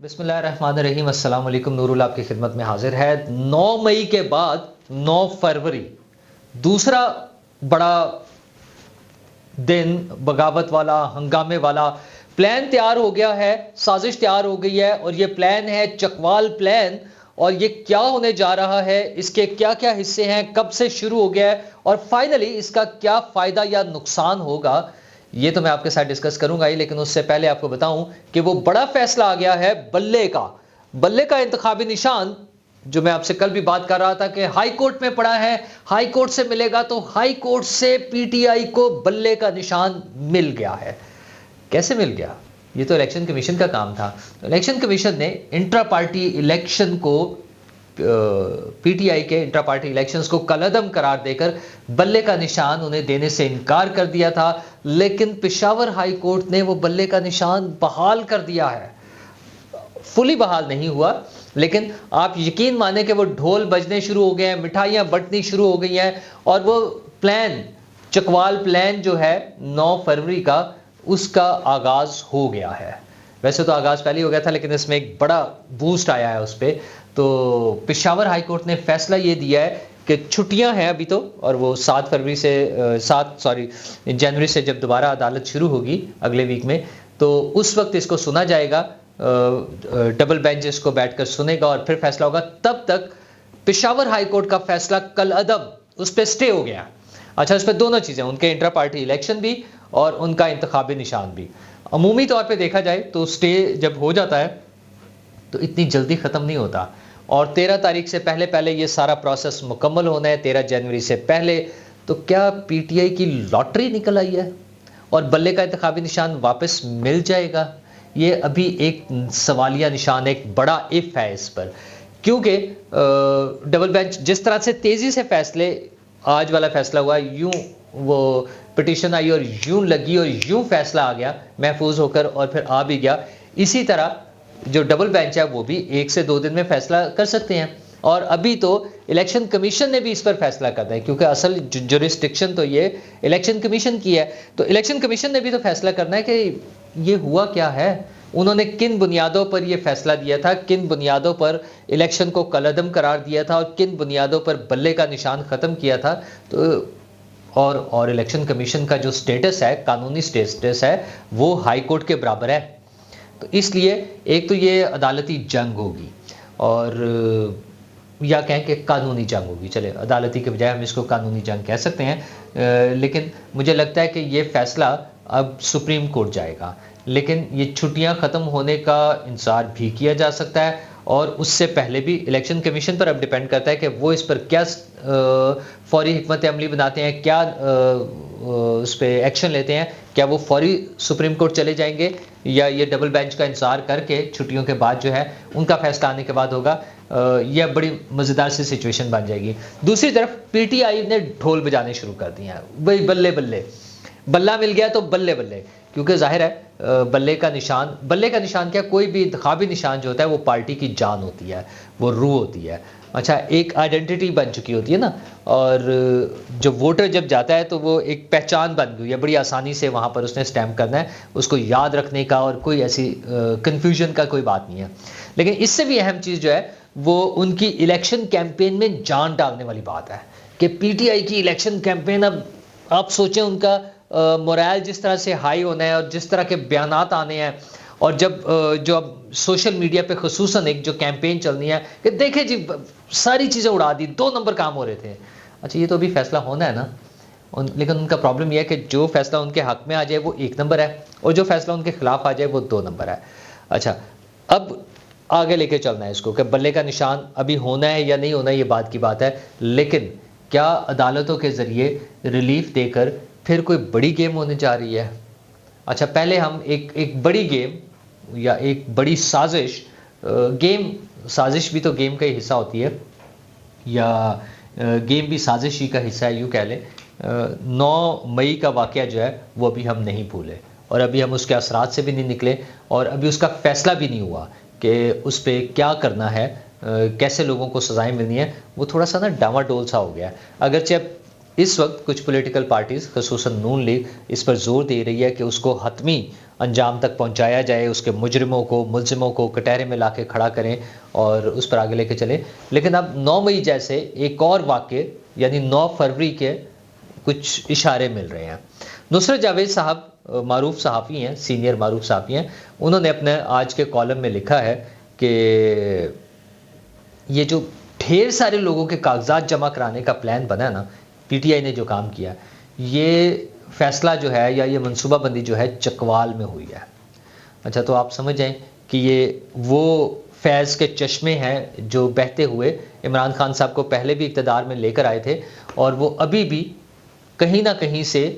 بسم اللہ الرحمن الرحیم. السلام علیکم. نوراللہ آپ کی خدمت میں حاضر ہے. 9 مئی کے بعد 9 فروری دوسرا بڑا دن، بغاوت والا، ہنگامے والا. پلان تیار ہو گیا ہے، سازش تیار ہو گئی ہے، اور یہ پلان ہے چکوال پلان. اور یہ کیا ہونے جا رہا ہے، اس کے کیا کیا حصے ہیں، کب سے شروع ہو گیا ہے، اور فائنلی اس کا کیا فائدہ یا نقصان ہوگا، یہ تو میں آپ کے ساتھ ڈسکس کروں گا ہی. لیکن اس سے پہلے آپ کو بتاؤں کہ وہ بڑا فیصلہ آ گیا ہے بلے کا انتخابی نشان. جو میں آپ سے کل بھی بات کر رہا تھا کہ ہائی کورٹ میں پڑا ہے، ہائی کورٹ سے ملے گا، تو ہائی کورٹ سے پی ٹی آئی کو بلے کا نشان مل گیا ہے. کیسے مل گیا؟ یہ تو الیکشن کمیشن کا کام تھا. الیکشن کمیشن نے انٹرا پارٹی الیکشن کو، پی ٹی آئی کے انٹرا پارٹی الیکشنز کو کالعدم قرار دے کر بلے کا نشان انہیں دینے سے انکار کر دیا تھا. لیکن پشاور ہائی کورٹ نے وہ بلے کا نشان بحال کر دیا ہے. فلی بحال نہیں ہوا، لیکن آپ یقین مانیں کہ وہ ڈھول بجنے شروع ہو گئے ہیں، مٹھائیاں بٹنی شروع ہو گئی ہیں، اور وہ پلان، چکوال پلان جو ہے 9 فروری کا، اس کا آغاز ہو گیا ہے. ویسے تو آغاز پہلے ہو گیا تھا، لیکن اس میں ایک بڑا بوسٹ آیا ہے اس پہ. تو پشاور ہائی کورٹ نے فیصلہ یہ دیا ہے کہ چھٹیاں ہیں ابھی تو، اور وہ 7 جنوری سے جب دوبارہ عدالت شروع ہوگی اگلے ویک میں، تو اس وقت اس کو سنا جائے گا. ڈبل بینچ اس کو بیٹھ کر سنے گا اور پھر فیصلہ ہوگا. تب تک پشاور ہائی کورٹ کا فیصلہ کالعدم، اس پہ سٹے ہو گیا. اچھا، اس پہ دونوں چیزیں، ان کے انٹرا پارٹی الیکشن بھی اور ان کا انتخابی نشان بھی. عمومی طور پہ دیکھا جائے تو سٹے جب ہو جاتا ہے تو اتنی جلدی ختم نہیں ہوتا، اور 13 تاریخ سے پہلے یہ سارا پروسیس مکمل ہونا ہے، 13 جنوری سے پہلے. تو کیا پی ٹی آئی کی لاٹری نکل آئی ہے اور بلے کا انتخابی نشان واپس مل جائے گا؟ یہ ابھی ایک سوالیہ نشان، ایک بڑا اف ہے اس پر. کیونکہ ڈبل بینچ جس طرح سے تیزی سے فیصلے، آج والا فیصلہ ہوا، یوں وہ پٹیشن آئی اور یوں لگی اور یوں فیصلہ آ گیا محفوظ ہو کر، اور پھر آ بھی گیا. اسی طرح جو ڈبل بینچ ہے وہ بھی 1 سے 2 دن میں فیصلہ کر سکتے ہیں. اور ابھی تو الیکشن کمیشن نے بھی اس پر فیصلہ کرنا ہے، کیونکہ اصل جورسڈکشن تو یہ الیکشن کمیشن کی ہے. تو الیکشن کمیشن نے بھی تو فیصلہ کرنا ہے کہ یہ ہوا کیا ہے، انہوں نے کن بنیادوں پر یہ فیصلہ دیا تھا، کن بنیادوں پر الیکشن کو کالعدم قرار دیا تھا، اور کن بنیادوں پر بلے کا نشان ختم کیا تھا. تو اور الیکشن کمیشن کا جو سٹیٹس ہے، قانونی سٹیٹس ہے، وہ ہائی کورٹ کے برابر ہے. تو اس لیے ایک تو یہ عدالتی جنگ ہوگی، اور یا کہیں کہ قانونی جنگ ہوگی. چلے، عدالتی کے بجائے ہم اس کو قانونی جنگ کہہ سکتے ہیں. لیکن مجھے لگتا ہے کہ یہ فیصلہ اب سپریم کورٹ جائے گا. لیکن یہ چھٹیاں ختم ہونے کا انتظار بھی کیا جا سکتا ہے، اور اس سے پہلے بھی الیکشن کمیشن پر اب ڈیپینڈ کرتا ہے کہ وہ اس پر کیا فوری حکمت عملی بناتے ہیں، کیا اس پہ ایکشن لیتے ہیں. کیا وہ فوری سپریم کورٹ چلے جائیں گے، یا یہ ڈبل بینچ کا انتظار کر کے چھٹیوں کے بعد جو ہے ان کا فیصلہ آنے کے بعد ہوگا. یہ بڑی مزیدار سی سچویشن بن جائے گی. دوسری طرف پی ٹی آئی نے ڈھول بجانے شروع کر دیے ہیں. بھائی بلے بلے، بلہ مل گیا تو بلے بلے. کیونکہ ظاہر ہے بلے کا نشان کیا، کوئی بھی انتخابی نشان جو ہوتا ہے وہ پارٹی کی جان ہوتی ہے، وہ روح ہوتی ہے. اچھا، ایک آئیڈینٹی بن چکی ہوتی ہے نا، اور جو ووٹر جب جاتا ہے تو وہ ایک پہچان بن گئی ہے، بڑی آسانی سے وہاں پر اس نے اسٹیمپ کرنا ہے، اس کو یاد رکھنے کا اور کوئی ایسی کنفیوژن کا کوئی بات نہیں ہے. لیکن اس سے بھی اہم چیز جو ہے وہ ان کی الیکشن کیمپین میں جان ڈالنے والی بات ہے کہ پی ٹی آئی کی الیکشن کیمپین، اب آپ سوچیں ان کا مورائل جس طرح سے ہائی ہونا ہے، اور جس طرح کے بیانات آنے ہیں، اور جو اب سوشل میڈیا پہ خصوصاً ایک جو کیمپین چلنی ہے کہ دیکھیں جی ساری چیزیں اڑا دی، 2 نمبر کام ہو رہے تھے. اچھا، یہ تو ابھی فیصلہ ہونا ہے نا، لیکن ان کا پرابلم یہ ہے کہ جو فیصلہ ان کے حق میں آ جائے وہ 1 نمبر ہے، اور جو فیصلہ ان کے خلاف آ جائے وہ 2 نمبر ہے. اچھا، اب آگے لے کے چلنا ہے اس کو کہ بلے کا نشان ابھی ہونا ہے یا نہیں ہونا، یہ بات کی بات ہے. لیکن کیا عدالتوں کے ذریعے ریلیف دے کر پھر کوئی بڑی گیم ہونے جا رہی ہے؟ اچھا، پہلے ہم ایک بڑی گیم یا ایک بڑی سازش، سازش بھی تو گیم کا ہی حصہ ہوتی ہے، یا گیم بھی سازش ہی کا حصہ ہے، یوں کہہ لیں. 9 مئی کا واقعہ جو ہے وہ ابھی ہم نہیں بھولے، اور ابھی ہم اس کے اثرات سے بھی نہیں نکلے، اور ابھی اس کا فیصلہ بھی نہیں ہوا کہ اس پہ کیا کرنا ہے، کیسے لوگوں کو سزائیں ملنی ہیں. وہ تھوڑا سا نا ڈاواڈول سا ہو گیا ہے. اگرچہ اس وقت کچھ پولیٹیکل پارٹیز خصوصاً نون لیگ اس پر زور دے رہی ہے کہ اس کو حتمی انجام تک پہنچایا جائے، اس کے مجرموں کو، ملزموں کو کٹہرے میں لا کے کھڑا کریں اور اس پر آگے لے کے چلیں۔ لیکن اب 9 مئی جیسے ایک اور واقعے یعنی 9 فروری کے کچھ اشارے مل رہے ہیں۔ نصرت جاوید صاحب معروف صحافی ہیں، سینئر معروف صحافی ہیں، انہوں نے اپنے آج کے کالم میں لکھا ہے کہ یہ جو ڈھیر سارے لوگوں کے کاغذات جمع کرانے کا پلان بنا ہے نا، پی ٹی آئی نے جو کام کیا، یہ فیصلہ جو ہے یا یہ منصوبہ بندی جو ہے چکوال میں ہوئی ہے۔ اچھا، تو آپ سمجھ جائیں کہ یہ وہ فیض کے چشمے ہیں جو بہتے ہوئے عمران خان صاحب کو پہلے بھی اقتدار میں لے کر آئے تھے، اور وہ ابھی بھی کہیں نہ کہیں سے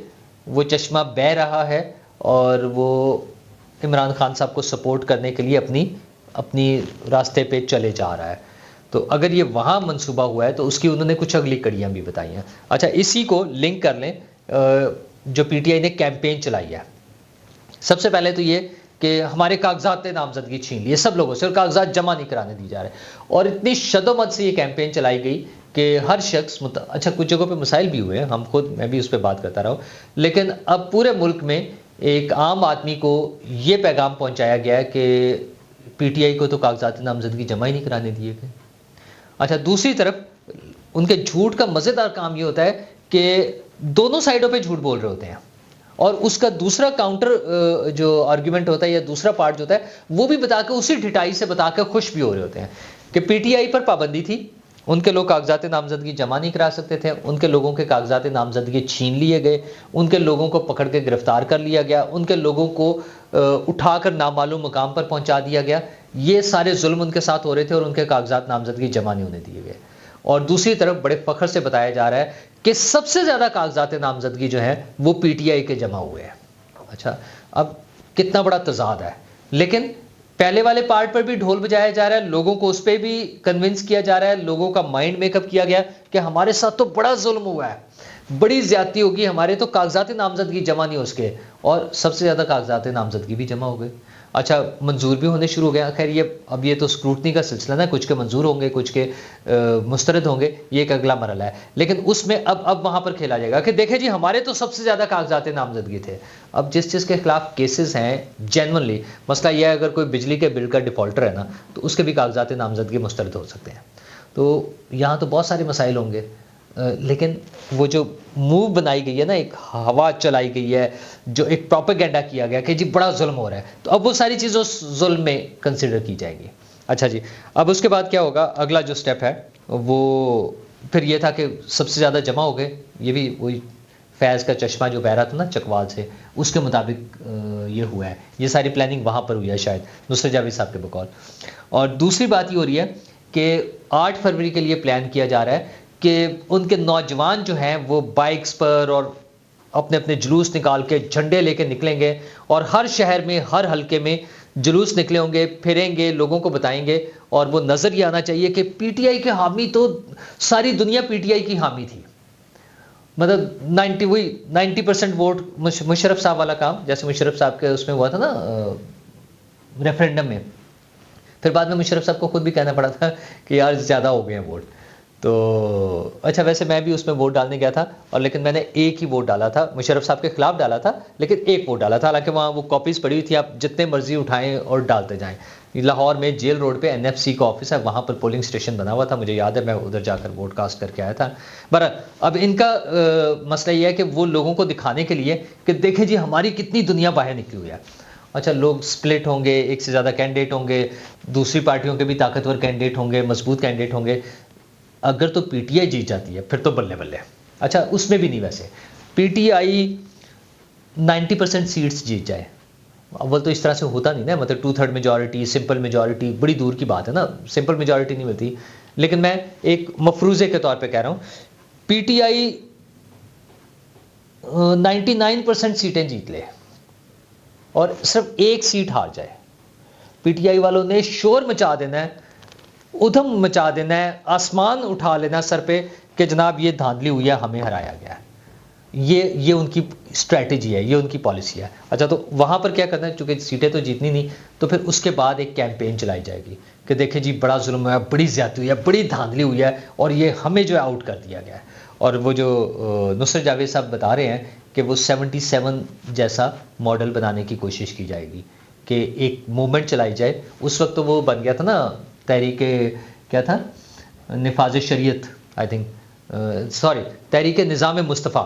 وہ چشمہ بہہ رہا ہے اور وہ عمران خان صاحب کو سپورٹ کرنے کے لیے اپنی راستے پہ چلے جا رہا ہے۔ تو اگر یہ وہاں منصوبہ ہوا ہے تو اس کی انہوں نے کچھ اگلی کڑیاں بھی بتائی ہیں۔ اچھا، اسی کو لنک کر لیں جو پی ٹی آئی نے کیمپین چلائی ہے۔ سب سے پہلے تو یہ کہ ہمارے کاغذات نامزدگی چھین لیے سب لوگوں سے اور کاغذات جمع نہیں کرانے دی جا رہے، اور اتنی شد و مت سے یہ کیمپین چلائی گئی کہ ہر شخص اچھا کچھ جگہوں پہ مسائل بھی ہوئے ہیں، میں بھی اس پہ بات کرتا رہا ہوں، لیکن اب پورے ملک میں ایک عام آدمی کو یہ پیغام پہنچایا گیا ہے کہ پی ٹی آئی کو تو کاغذات نامزدگی جمع ہی نہیں کرانے دیے گئے۔ اچھا، دوسری طرف ان کے جھوٹ کا مزیدار کام یہ ہوتا ہے کہ دونوں سائڈوں پہ جھوٹ بول رہے ہوتے ہیں، اور اس کا دوسرا کاؤنٹر جو آرگیومنٹ ہوتا ہے یا دوسرا پارٹ جو ہوتا ہے وہ بھی بتا کے اسی ڈٹائی سے بتا کے خوش بھی ہو رہے ہوتے ہیں کہ پی ٹی آئی پر پابندی تھی، ان کے لوگ کاغذات نامزدگی جمع نہیں کرا سکتے تھے، ان کے لوگوں کے کاغذات نامزدگی چھین لیے گئے، ان کے لوگوں کو پکڑ کے گرفتار کر لیا گیا، ان کے لوگوں کو اٹھا کر نامعلوم مقام پر پہنچا دیا گیا، یہ سارے ظلم ان کے ساتھ ہو رہے تھے اور ان کے کاغذات نامزدگی جمع نہیں ہونے دیے گئے۔ اور دوسری طرف بڑے فخر سے بتایا جا رہا ہے کہ سب سے زیادہ کاغذات نامزدگی جو ہیں وہ پی ٹی آئی کے جمع ہوئے ہیں۔ اچھا، اب کتنا بڑا تضاد ہے، لیکن پہلے والے پارٹ پر بھی ڈھول بجایا جا رہا ہے، لوگوں کو اس پہ بھی کنونس کیا جا رہا ہے، لوگوں کا مائنڈ میک اپ کیا گیا کہ ہمارے ساتھ تو بڑا ظلم ہوا ہے، بڑی زیادتی ہوگی، ہمارے تو کاغذات نامزدگی جمع نہیں ہو سکے، اور سب سے زیادہ کاغذات نامزدگی بھی جمع ہو گئے۔ اچھا، منظور بھی ہونے شروع ہو گیا۔ خیر یہ تو اسکروٹنی کا سلسلہ نا، کچھ کے منظور ہوں گے، کچھ کے مسترد ہوں گے، یہ ایک اگلا مرحلہ ہے، لیکن اس میں اب وہاں پر کھیلا جائے گا کہ دیکھیں جی ہمارے تو سب سے زیادہ کاغذات نامزدگی تھے۔ اب جس چیز کے خلاف کیسز ہیں جینونلی، مسئلہ یہ ہے اگر کوئی بجلی کے بل کا ڈیفالٹر ہے نا تو اس کے بھی کاغذات نامزدگی مسترد ہو سکتے ہیں۔ تو یہاں تو بہت سارے مسائل ہوں گے، لیکن وہ جو موو بنائی گئی ہے نا، ایک ہوا چلائی گئی ہے، جو ایک پروپیگنڈا کیا گیا کہ جی بڑا ظلم ہو رہا ہے، تو اب وہ ساری چیزیں اس ظلم میں کنسیڈر کی جائیں گی۔ اچھا جی، اب اس کے بعد کیا ہوگا؟ اگلا جو سٹیپ ہے وہ پھر یہ تھا کہ سب سے زیادہ جمع ہو گئے، یہ بھی وہی فیض کا چشمہ جو بہہ رہا تھا نا چکوال سے، اس کے مطابق یہ ہوا ہے، یہ ساری پلاننگ وہاں پر ہوئی ہے شاید نصرت جاوید صاحب کے بقول۔ اور دوسری بات یہ ہو رہی ہے کہ 8 فروری کے لیے پلان کیا جا رہا ہے کہ ان کے نوجوان جو ہیں وہ بائکس پر اور اپنے اپنے جلوس نکال کے جھنڈے لے کے نکلیں گے، اور ہر شہر میں ہر حلقے میں جلوس نکلے ہوں گے، پھریں گے، لوگوں کو بتائیں گے، اور وہ نظر یہ آنا چاہیے کہ پی ٹی آئی کے حامی تو ساری دنیا پی ٹی آئی کی حامی تھی، مطلب 90% ووٹ مشرف صاحب والا کام، جیسے مشرف صاحب کے اس میں ہوا تھا نا ریفرینڈم میں، پھر بعد میں مشرف صاحب کو خود بھی کہنا پڑا تھا کہ یار زیادہ ہو گئے ہیں ووٹ۔ تو اچھا، ویسے میں بھی اس میں ووٹ ڈالنے گیا تھا، اور لیکن میں نے ایک ہی ووٹ ڈالا تھا، مشرف صاحب کے خلاف ڈالا تھا، لیکن ایک ووٹ ڈالا تھا، حالانکہ وہاں وہ کاپیز پڑی ہوئی تھی، آپ جتنے مرضی اٹھائیں اور ڈالتے جائیں۔ لاہور میں جیل روڈ پہ NFC کا آفس ہے، وہاں پر پولنگ اسٹیشن بنا ہوا تھا، مجھے یاد ہے میں ادھر جا کر ووٹ کاسٹ کر کے آیا تھا۔ بہرحال اب ان کا مسئلہ یہ ہے کہ وہ لوگوں کو دکھانے کے لیے کہ دیکھیں جی ہماری کتنی دنیا باہر نکلی ہوئی ہے۔ اچھا، لوگ سپلٹ ہوں گے، ایک سے زیادہ کینڈیڈیٹ ہوں گے، دوسری پارٹیوں کے بھی طاقتور کینڈیڈیٹ ہوں گے، مضبوط کینڈیڈیٹ ہوں گے۔ اگر تو پی ٹی آئی جیت جاتی ہے پھر تو بلے بلے۔ اچھا، اس میں بھی نہیں، ویسے پی ٹی آئی 90% سیٹس جیت جائے، اول تو اس طرح سے ہوتا نہیں نا، مطلب 2/3 میجورٹی، سمپل میجورٹی بڑی دور کی بات ہے نا، سمپل میجورٹی نہیں ملتی، لیکن میں ایک مفروضے کے طور پہ کہہ رہا ہوں پی ٹی آئی 99% سیٹیں جیت لے اور صرف ایک سیٹ ہار جائے، پی ٹی آئی والوں نے شور مچا دینا ہے، ادھم مچا دینا ہے، آسمان اٹھا لینا سر پہ کہ جناب یہ دھاندلی ہوئی ہے، ہمیں ہرایا گیا ہے۔ یہ ان کی اسٹریٹجی ہے، یہ ان کی پالیسی ہے۔ اچھا، تو وہاں پر کیا کرنا ہے، چونکہ سیٹیں تو جیتنی نہیں، تو پھر اس کے بعد ایک کیمپین چلائی جائے گی کہ دیکھیں جی بڑا ظلم ہوا ہے، بڑی زیادتی ہوئی ہے، بڑی دھاندلی ہوئی ہے، اور یہ ہمیں جو ہے آؤٹ کر دیا گیا ہے۔ اور وہ جو نصرت جاوید صاحب بتا رہے ہیں کہ وہ 77 جیسا ماڈل بنانے کی کوشش کی جائے گی کہ ایک موومنٹ چلائی جائے. اس وقت تو وہ بن گیا تھا نا تحریک کیا تھا, نفاذ شریعت آئی تھنک, سوری تحریک نظام مصطفیٰ,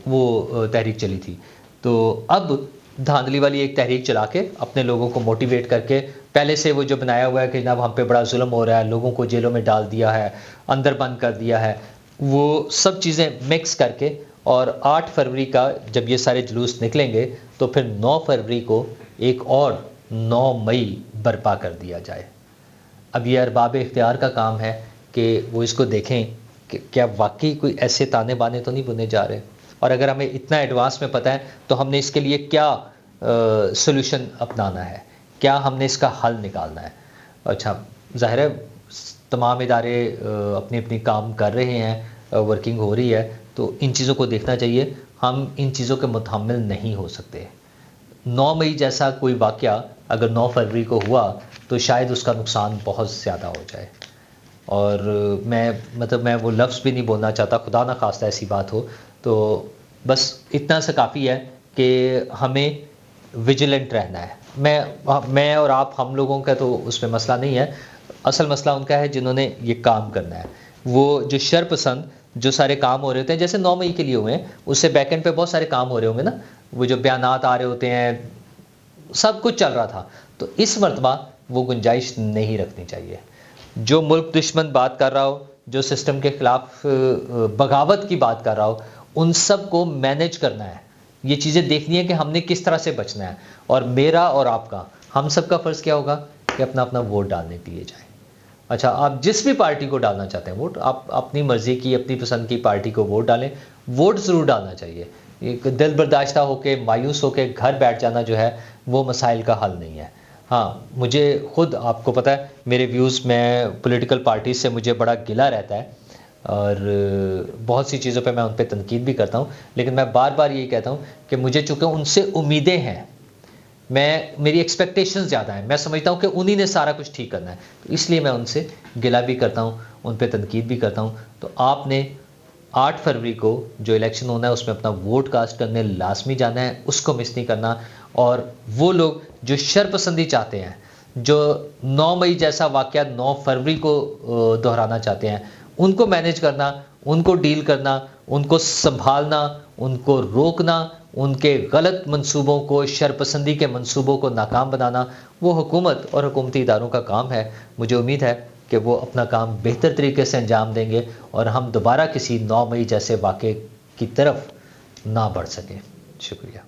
وہ تحریک چلی تھی. تو اب دھاندلی والی ایک تحریک چلا کے اپنے لوگوں کو موٹیویٹ کر کے, پہلے سے وہ جو بنایا ہوا ہے کہ جناب ہم پہ بڑا ظلم ہو رہا ہے, لوگوں کو جیلوں میں ڈال دیا ہے, اندر بند کر دیا ہے, وہ سب چیزیں مکس کر کے, اور 8 فروری کا جب یہ سارے جلوس نکلیں گے تو پھر 9 فروری کو ایک اور 9 مئی برپا کر دیا جائے. اب یہ ارباب اختیار کا کام ہے کہ وہ اس کو دیکھیں کہ کیا واقعی کوئی ایسے تانے بانے تو نہیں بنے جا رہے, اور اگر ہمیں اتنا ایڈوانس میں پتہ ہے تو ہم نے اس کے لیے کیا سولوشن اپنانا ہے, کیا ہم نے اس کا حل نکالنا ہے. اچھا ظاہر ہے تمام ادارے اپنی اپنی کام کر رہے ہیں, ورکنگ ہو رہی ہے, تو ان چیزوں کو دیکھنا چاہیے. ہم ان چیزوں کے متحمل نہیں ہو سکتے. 9 مئی جیسا کوئی واقعہ اگر 9 فروری کو ہوا تو شاید اس کا نقصان بہت زیادہ ہو جائے. اور میں وہ لفظ بھی نہیں بولنا چاہتا, خدا نہ خواستہ ایسی بات ہو. تو بس اتنا سا کافی ہے کہ ہمیں ویجیلنٹ رہنا ہے. میں اور آپ ہم لوگوں کا تو اس میں مسئلہ نہیں ہے, اصل مسئلہ ان کا ہے جنہوں نے یہ کام کرنا ہے. وہ جو شر پسند جو سارے کام ہو رہے ہوتے ہیں, جیسے 9 مئی کے لیے ہوئے ہیں, اس سے بیک اینڈ پہ بہت سارے کام ہو رہے ہوں گے نا, وہ جو بیانات آ رہے ہوتے ہیں, سب کچھ چل رہا تھا. تو اس مرتبہ وہ گنجائش نہیں رکھنی چاہیے. جو ملک دشمن بات کر رہا ہو, جو سسٹم کے خلاف بغاوت کی بات کر رہا ہو, ان سب کو مینیج کرنا ہے. یہ چیزیں دیکھنی ہے کہ ہم نے کس طرح سے بچنا ہے. اور میرا اور آپ کا, ہم سب کا فرض کیا ہوگا کہ اپنا اپنا ووٹ ڈالنے کے لیے جائیں. اچھا, آپ جس بھی پارٹی کو ڈالنا چاہتے ہیں ووٹ, آپ اپنی مرضی کی اپنی پسند کی پارٹی کو ووٹ ڈالیں. ووٹ ضرور ڈالنا چاہیے. ایک دل برداشتہ ہو کے, مایوس ہو کے گھر بیٹھ جانا جو ہے وہ مسائل کا حل نہیں ہے. ہاں, مجھے خود, آپ کو پتہ ہے میرے ویوز, میں پولیٹیکل پارٹیز سے مجھے بڑا گلہ رہتا ہے, اور بہت سی چیزوں پہ میں ان پہ تنقید بھی کرتا ہوں. لیکن میں بار بار یہی کہتا ہوں کہ مجھے چونکہ ان سے امیدیں ہیں, میری ایکسپیکٹیشنز زیادہ ہیں, میں سمجھتا ہوں کہ انہی نے سارا کچھ ٹھیک کرنا ہے, تو اس لیے میں ان سے گلہ بھی کرتا ہوں, ان پہ تنقید بھی کرتا ہوں. تو آپ نے 8 فروری کو جو الیکشن ہونا ہے اس میں اپنا ووٹ کاسٹ کرنے لازمی جانا ہے, اس کو مس نہیں کرنا. اور وہ لوگ جو شر پسندی چاہتے ہیں, جو 9 مئی جیسا واقعہ 9 فروری کو دہرانا چاہتے ہیں, ان کو مینیج کرنا, ان کو ڈیل کرنا, ان کو سنبھالنا, ان کو روکنا, ان کے غلط منصوبوں کو, شر پسندی کے منصوبوں کو ناکام بنانا, وہ حکومت اور حکومتی اداروں کا کام ہے. مجھے امید ہے کہ وہ اپنا کام بہتر طریقے سے انجام دیں گے, اور ہم دوبارہ کسی 9 مئی جیسے واقعے کی طرف نہ بڑھ سکیں. شکریہ.